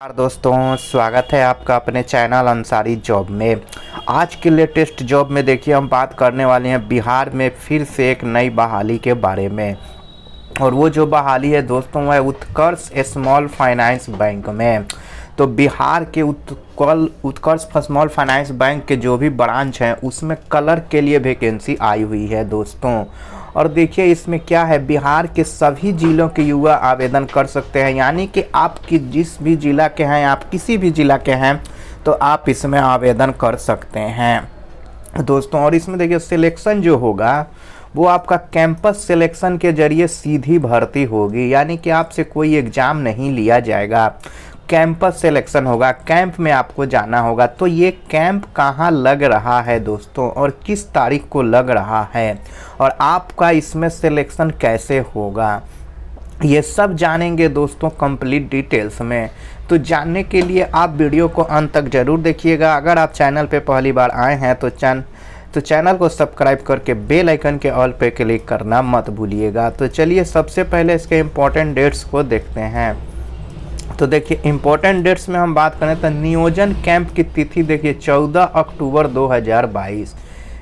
नमस्कार दोस्तों, स्वागत है आपका अपने चैनल अंसारी जॉब में। आज के लेटेस्ट जॉब में देखिए हम बात करने वाले हैं बिहार में फिर से एक नई बहाली के बारे में। और वो जो बहाली है दोस्तों वो है उत्कर्ष स्मॉल फाइनेंस बैंक में। तो बिहार के उत्कर्ष स्मॉल फाइनेंस बैंक के जो भी ब्रांच हैं उसमें कलर के लिए वैकेंसी आई हुई है दोस्तों। और देखिए इसमें क्या है, बिहार के सभी ज़िलों के युवा आवेदन कर सकते हैं, यानी कि आपकी जिस भी ज़िला के हैं, आप किसी भी ज़िला के हैं तो आप इसमें आवेदन कर सकते हैं दोस्तों। और इसमें देखिए सिलेक्शन जो होगा वो आपका कैंपस सिलेक्शन के जरिए सीधी भर्ती होगी, यानी कि आपसे कोई एग्ज़ाम नहीं लिया जाएगा, कैंपस सिलेक्शन होगा, कैंप में आपको जाना होगा। तो ये कैंप कहाँ लग रहा है दोस्तों और किस तारीख को लग रहा है और आपका इसमें सिलेक्शन कैसे होगा, ये सब जानेंगे दोस्तों कंप्लीट डिटेल्स में। तो जानने के लिए आप वीडियो को अंत तक ज़रूर देखिएगा। अगर आप चैनल पे पहली बार आए हैं तो चैनल को सब्सक्राइब करके बेल आइकन के ऑल पे क्लिक करना मत भूलिएगा। तो चलिए सबसे पहले इसके इम्पोर्टेंट डेट्स को देखते हैं। तो देखिए इम्पोर्टेंट डेट्स में हम बात करें तो नियोजन कैंप की तिथि देखिए 14 अक्टूबर 2022,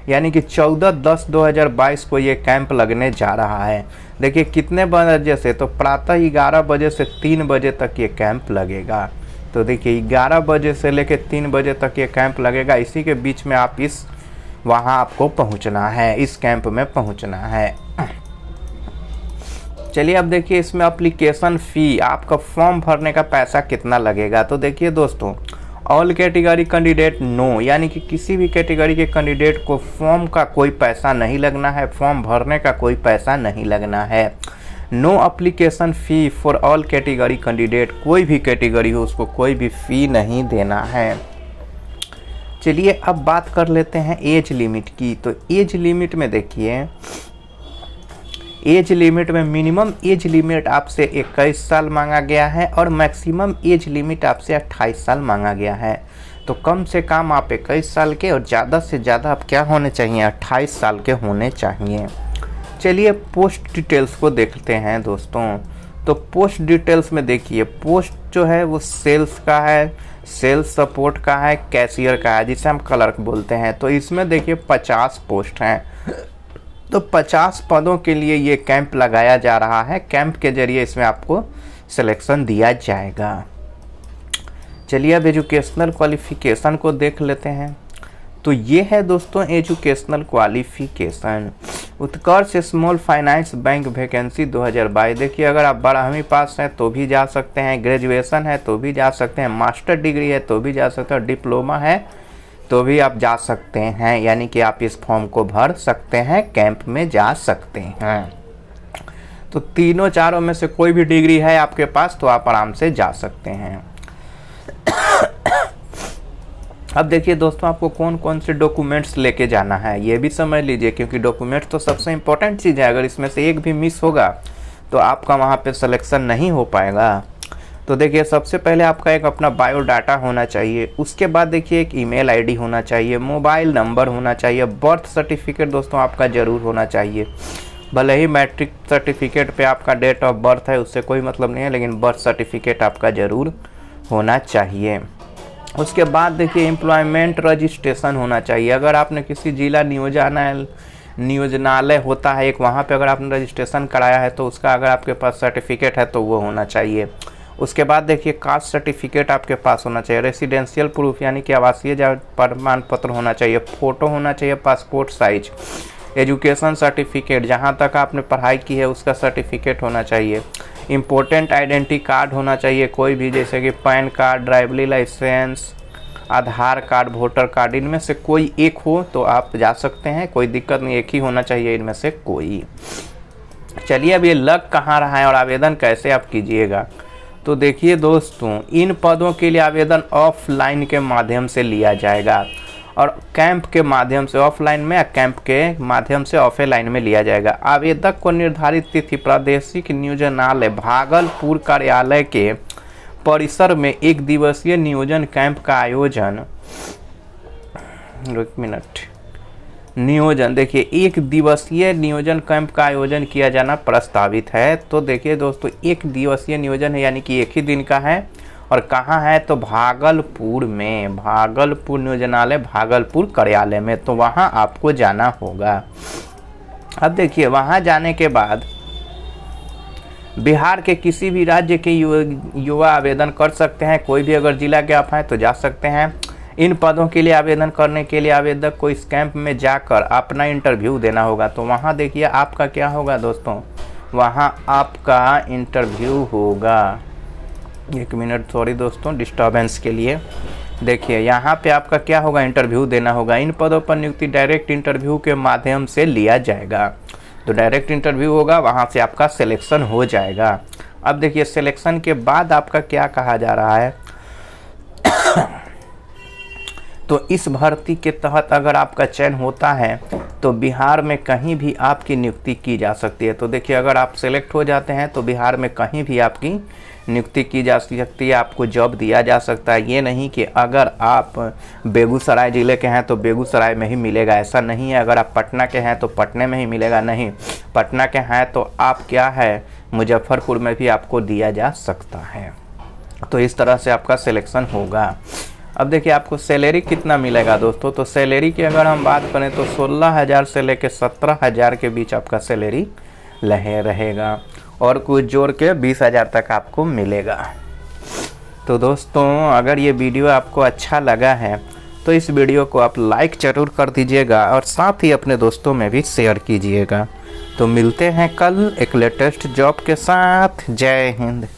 यानी कि 14/10/2022 को ये कैंप लगने जा रहा है। देखिए कितने बजे से, तो प्रातः 11 बजे से 3 बजे तक ये कैंप लगेगा। तो देखिए 11 बजे से लेकर 3 बजे तक ये कैंप लगेगा। इसी के बीच में आप वहाँ आपको पहुँचना है, इस कैंप में पहुँचना है। चलिए अब देखिए इसमें एप्लीकेशन फ़ी, आपका फॉर्म भरने का पैसा कितना लगेगा। तो देखिए दोस्तों ऑल कैटेगरी कैंडिडेट नो, यानी कि किसी भी कैटेगरी के कैंडिडेट को फॉर्म का कोई पैसा नहीं लगना है, फॉर्म भरने का कोई पैसा नहीं लगना है। No application fee for all category candidate, कोई भी कैटेगरी हो उसको कोई भी फ़ी नहीं देना है। चलिए अब बात कर लेते हैं एज लिमिट की। तो एज लिमिट में देखिए, एज लिमिट में मिनिमम एज लिमिट आपसे 21 साल मांगा गया है और मैक्सिमम एज लिमिट आपसे 28 साल मांगा गया है। तो कम से कम आप 21 साल के और ज़्यादा से ज़्यादा आप क्या होने चाहिए, 28 साल के होने चाहिए। चलिए पोस्ट डिटेल्स को देखते हैं दोस्तों। तो पोस्ट डिटेल्स में देखिए पोस्ट जो है वो सेल्स का है, सेल्स सपोर्ट का है, कैशियर का है, जिसे हम क्लर्क बोलते हैं। तो इसमें देखिए 50 पोस्ट हैं। तो 50 पदों के लिए ये कैंप लगाया जा रहा है। कैंप के जरिए इसमें आपको सिलेक्शन दिया जाएगा। चलिए अब एजुकेशनल क्वालिफ़िकेशन को देख लेते हैं। तो ये है दोस्तों एजुकेशनल क्वालिफ़िकेशन, उत्कर्ष स्मॉल फाइनेंस बैंक वैकेंसी 2022। देखिए अगर आप 12वीं पास हैं तो भी जा सकते हैं, ग्रेजुएशन है तो भी जा सकते हैं, मास्टर डिग्री है तो भी जा सकते हैं, डिप्लोमा है तो भी आप जा सकते हैं, यानी कि आप इस फॉर्म को भर सकते हैं, कैंप में जा सकते हैं। तो तीनों चारों में से कोई भी डिग्री है आपके पास तो आप आराम से जा सकते हैं। अब देखिए दोस्तों आपको कौन कौन से डॉक्यूमेंट्स लेके जाना है ये भी समझ लीजिए, क्योंकि डॉक्यूमेंट्स तो सबसे इम्पोर्टेंट चीज़ है। अगर इसमें से एक भी मिस होगा तो आपका वहाँ पे सिलेक्शन नहीं हो पाएगा। तो देखिए सबसे पहले आपका एक अपना बायोडाटा होना चाहिए, उसके बाद देखिए एक ईमेल आईडी होना चाहिए, मोबाइल नंबर होना चाहिए, बर्थ सर्टिफिकेट दोस्तों आपका ज़रूर होना चाहिए। भले ही मैट्रिक सर्टिफिकेट पे आपका डेट ऑफ बर्थ है उससे कोई मतलब नहीं है, लेकिन बर्थ सर्टिफिकेट आपका ज़रूर होना चाहिए। उसके बाद देखिए एम्प्लॉयमेंट रजिस्ट्रेशन होना चाहिए। अगर आपने किसी जिला नियोजनालय होता है एक, वहाँ पे अगर आपने रजिस्ट्रेशन कराया है तो उसका अगर आपके पास सर्टिफिकेट है तो वो होना चाहिए। उसके बाद देखिए कास्ट सर्टिफिकेट आपके पास होना चाहिए, रेसिडेंशियल प्रूफ यानी कि आवासीय प्रमाण पत्र होना चाहिए, फ़ोटो होना चाहिए पासपोर्ट साइज, एजुकेशन सर्टिफिकेट जहाँ तक आपने पढ़ाई की है उसका सर्टिफिकेट होना चाहिए, इम्पोर्टेंट आइडेंटिटी कार्ड होना चाहिए कोई भी, जैसे कि पैन कार्ड, ड्राइवरी लाइसेंस, आधार कार्ड, वोटर कार्ड, इनमें से कोई एक हो तो आप जा सकते हैं, कोई दिक्कत नहीं, एक ही होना चाहिए इनमें से कोई। चलिए अब ये लग कहाँ रहा है और आवेदन कैसे आप कीजिएगा। तो देखिए दोस्तों इन पदों के लिए आवेदन ऑफलाइन के माध्यम से लिया जाएगा और कैंप के माध्यम से ऑफलाइन में या कैंप के माध्यम से ऑफलाइन में लिया जाएगा। आवेदक को निर्धारित तिथि प्रादेशिक नियोजनालय भागलपुर कार्यालय के परिसर में 1 दिवसीय नियोजन कैंप का आयोजन, देखिए 1 दिवसीय नियोजन कैंप का आयोजन किया जाना प्रस्तावित है। तो देखिए दोस्तों 1 दिवसीय नियोजन है, यानी कि एक ही दिन का है और कहाँ है तो भागलपुर में, भागलपुर नियोजनालय भागलपुर कार्यालय में, तो वहाँ आपको जाना होगा। अब देखिए वहाँ जाने के बाद बिहार के किसी भी राज्य के युवा आवेदन कर सकते हैं। कोई भी अगर जिला के आप हैं तो जा सकते हैं। इन पदों के लिए आवेदन करने के लिए आवेदक को इस कैंप में जाकर अपना इंटरव्यू देना होगा। तो वहाँ देखिए आपका क्या होगा दोस्तों, वहाँ आपका इंटरव्यू होगा। 1 मिनट सॉरी दोस्तों डिस्टर्बेंस के लिए। देखिए यहाँ पे आपका क्या होगा, इंटरव्यू देना होगा। इन पदों पर नियुक्ति डायरेक्ट इंटरव्यू के माध्यम से लिया जाएगा। तो डायरेक्ट इंटरव्यू होगा, वहाँ से आपका सिलेक्शन हो जाएगा। अब देखिए सिलेक्शन के बाद आपका क्या कहा जा रहा है तो इस भर्ती के तहत अगर आपका चयन होता है तो बिहार में कहीं भी आपकी नियुक्ति की जा सकती है। तो देखिए अगर आप सेलेक्ट हो जाते हैं तो बिहार में कहीं भी आपकी नियुक्ति की जा सकती है, आपको जॉब दिया जा सकता है। ये नहीं कि अगर आप बेगूसराय ज़िले के हैं तो बेगूसराय में ही मिलेगा, ऐसा नहीं है। अगर आप पटना के हैं तो पटने में ही मिलेगा, नहीं। पटना के हैं तो आप क्या है मुजफ्फरपुर में भी आपको दिया जा सकता है। तो इस तरह से आपका सिलेक्शन होगा। अब देखिए आपको सैलरी कितना मिलेगा दोस्तों, तो सैलरी की अगर हम बात करें तो 16,000 से लेकर 17,000 के बीच आपका सैलरी रहेगा और कुछ जोड़ के 20,000 तक आपको मिलेगा। तो दोस्तों अगर ये वीडियो आपको अच्छा लगा है तो इस वीडियो को आप लाइक ज़रूर कर दीजिएगा और साथ ही अपने दोस्तों में भी शेयर कीजिएगा। तो मिलते हैं कल एक लेटेस्ट जॉब के साथ। जय हिंद।